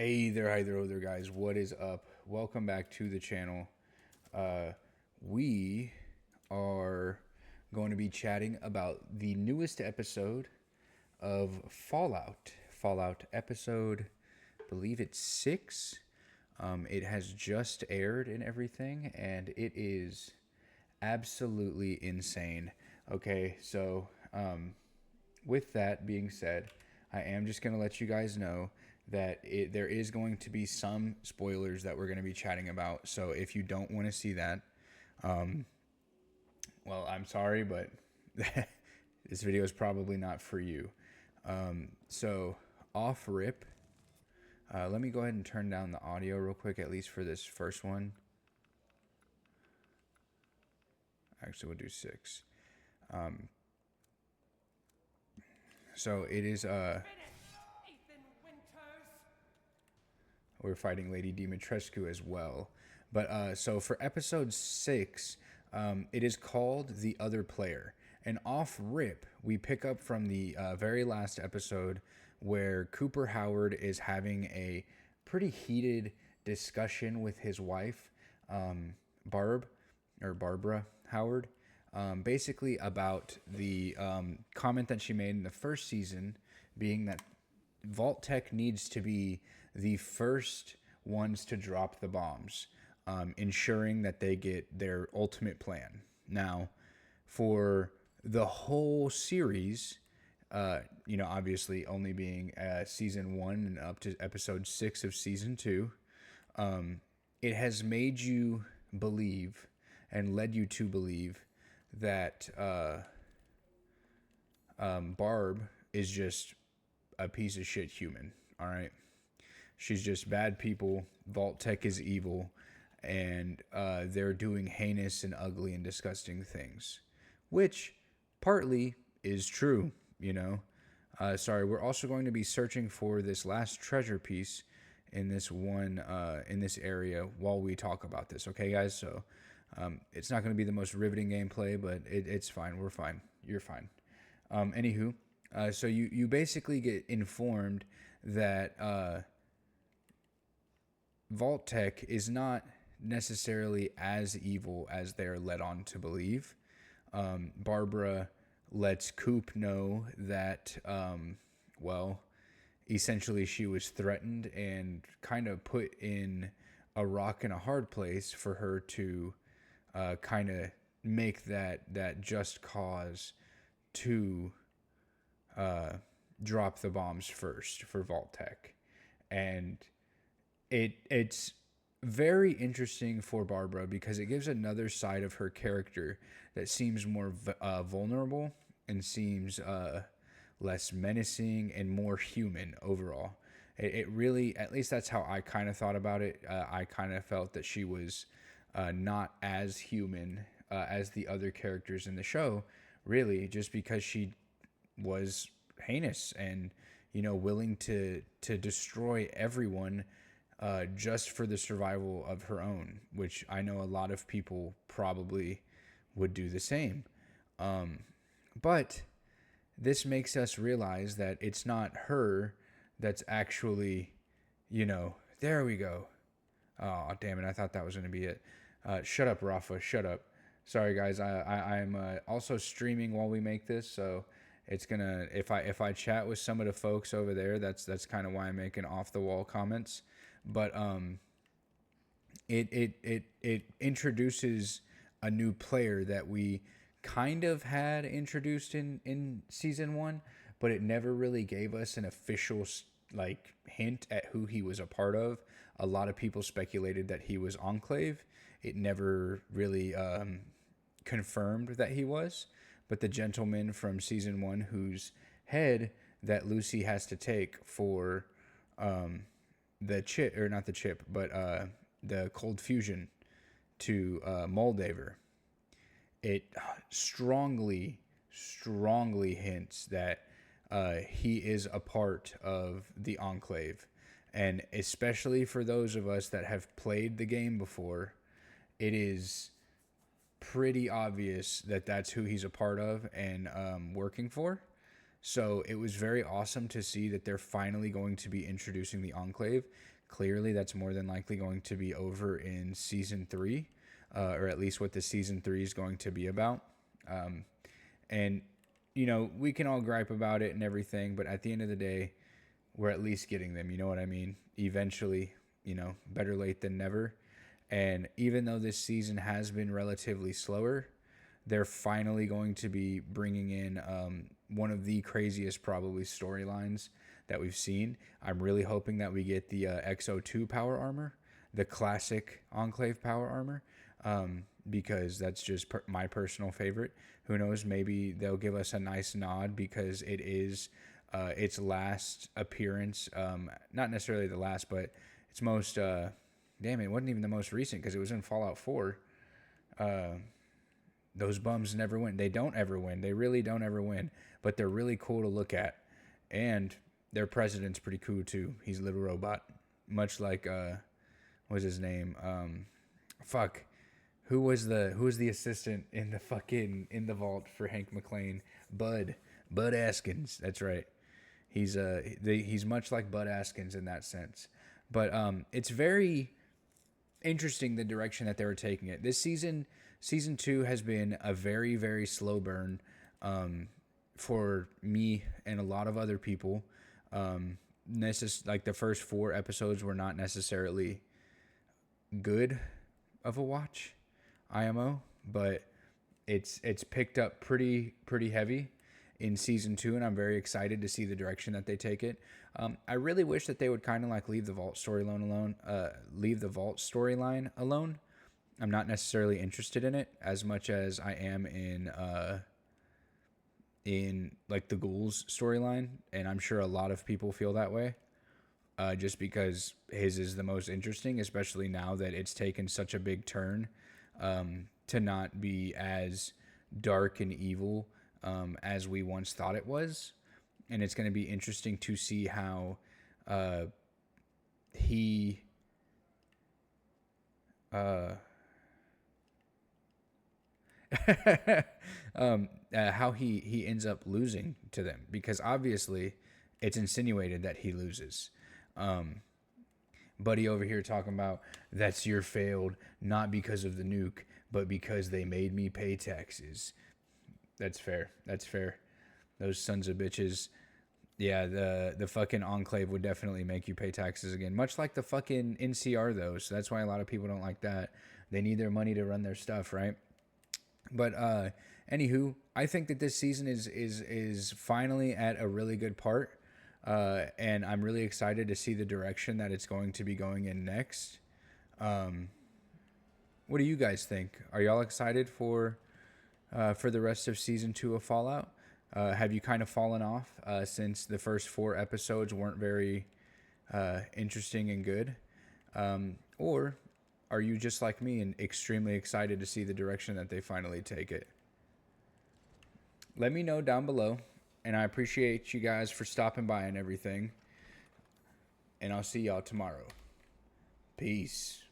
Hi there, guys. What is up? Welcome back to the channel. We are going to be chatting about the newest episode of Fallout. Fallout episode, I believe it's 6. It has just aired and everything, and it is absolutely insane. Okay, so with that being said, I am just going to let you guys know that there is going to be some spoilers that we're going to be chatting about. So if you don't want to see that, well, I'm sorry, but this video is probably not for you. So off rip, let me go ahead and turn down the audio real quick, at least for this first one. Actually, we'll do 6. So it is we're fighting Lady Dimitrescu as well. But so for episode 6, it is called The Other Player. And off rip, we pick up from the very last episode where Cooper Howard is having a pretty heated discussion with his wife, Barbara Howard, basically about the comment that she made in the first season, being that Vault-Tec needs to be the first ones to drop the bombs, ensuring that they get their ultimate plan. Now, for the whole series, obviously only being season 1 and up to episode 6 of season 2, it has made you believe and led you to believe that Barb is just a piece of shit human. All right, she's just bad people. Vault-Tec is evil, and they're doing heinous and ugly and disgusting things, which partly is true. We're also going to be searching for this last treasure piece in this one in this area while we talk about this. Okay, guys. So it's not going to be the most riveting gameplay, but it's fine. We're fine. You're fine. Anywho, so you basically get informed that Vault-Tec is not necessarily as evil as they're led on to believe. Barbara lets Coop know that, essentially she was threatened and kind of put in a rock and a hard place for her to kind of make that just cause to drop the bombs first for Vault-Tec. And it's very interesting for Barbara because it gives another side of her character that seems more vulnerable and seems less menacing and more human overall. It really, at least that's how I kind of thought about it. I kind of felt that she was not as human as the other characters in the show, really, just because she was heinous and willing to destroy everyone just for the survival of her own, which I know a lot of people probably would do the same. But this makes us realize that it's not her that's actually, there we go. Oh, damn it. I thought that was going to be it. Shut up, Rafa. Shut up. Sorry, guys. I'm also streaming while we make this, so it's gonna if I chat with some of the folks over there, that's kind of why I'm making off the wall comments. But it introduces a new player that we kind of had introduced in season 1, but it never really gave us an official hint at who he was a part of. A lot of people speculated that he was Enclave. It never really confirmed that he was, but the gentleman from season 1 whose head that Lucy has to take for the chip, or not the chip, but the cold fusion to Moldaver. It strongly hints that he is a part of the Enclave. And especially for those of us that have played the game before, it is pretty obvious that that's who he's a part of and working for. So it was very awesome to see that they're finally going to be introducing the Enclave, clearly that's more than likely going to be over in season 3, or at least what the season 3 is going to be about. And we can all gripe about it and everything, but at the end of the day, we're at least getting them. You know what I mean? Eventually, better late than never. And even though this season has been relatively slower, they're finally going to be bringing in one of the craziest probably storylines that we've seen. I'm really hoping that we get the XO2 power armor, the classic Enclave power armor, because that's just my personal favorite. Who knows? Maybe they'll give us a nice nod because it is its last appearance. Not necessarily the last, but its most... damn, it wasn't even the most recent because it was in Fallout 4. Those bums never win. They don't ever win. They really don't ever win. But they're really cool to look at. And their president's pretty cool too. He's a little robot. Much like what's his name? Who was the assistant in the vault for Hank McClane? Bud Askins. That's right. He's much like Bud Askins in that sense. But it's very interesting the direction that they were taking it. This season 2 has been a very, very slow burn for me and a lot of other people. Like the first 4 episodes were not necessarily good of a watch, IMO, but it's picked up pretty heavy in season 2, and I'm very excited to see the direction that they take it. I really wish that they would kind of like leave the Vault storyline alone. I'm not necessarily interested in it as much as I am in like the Ghouls storyline, and I'm sure a lot of people feel that way. Just because his is the most interesting, especially now that it's taken such a big turn to not be as dark and evil as we once thought it was. And it's going to be interesting to see how he how he ends up losing to them, because obviously it's insinuated that he loses. Buddy over here talking about that's your failed not because of the nuke but because they made me pay taxes. That's fair. Those sons of bitches. Yeah, the fucking Enclave would definitely make you pay taxes again, much like the fucking NCR though. So that's why a lot of people don't like that. They need their money to run their stuff, right? But anywho, I think that this season is finally at a really good part. And I'm really excited to see the direction that it's going to be going in next. What do you guys think? Are y'all excited for the rest of season 2 of Fallout? Have you kind of fallen off since the first 4 episodes weren't very interesting and good? Or are you just like me and extremely excited to see the direction that they finally take it? Let me know down below. And I appreciate you guys for stopping by and everything. And I'll see y'all tomorrow. Peace.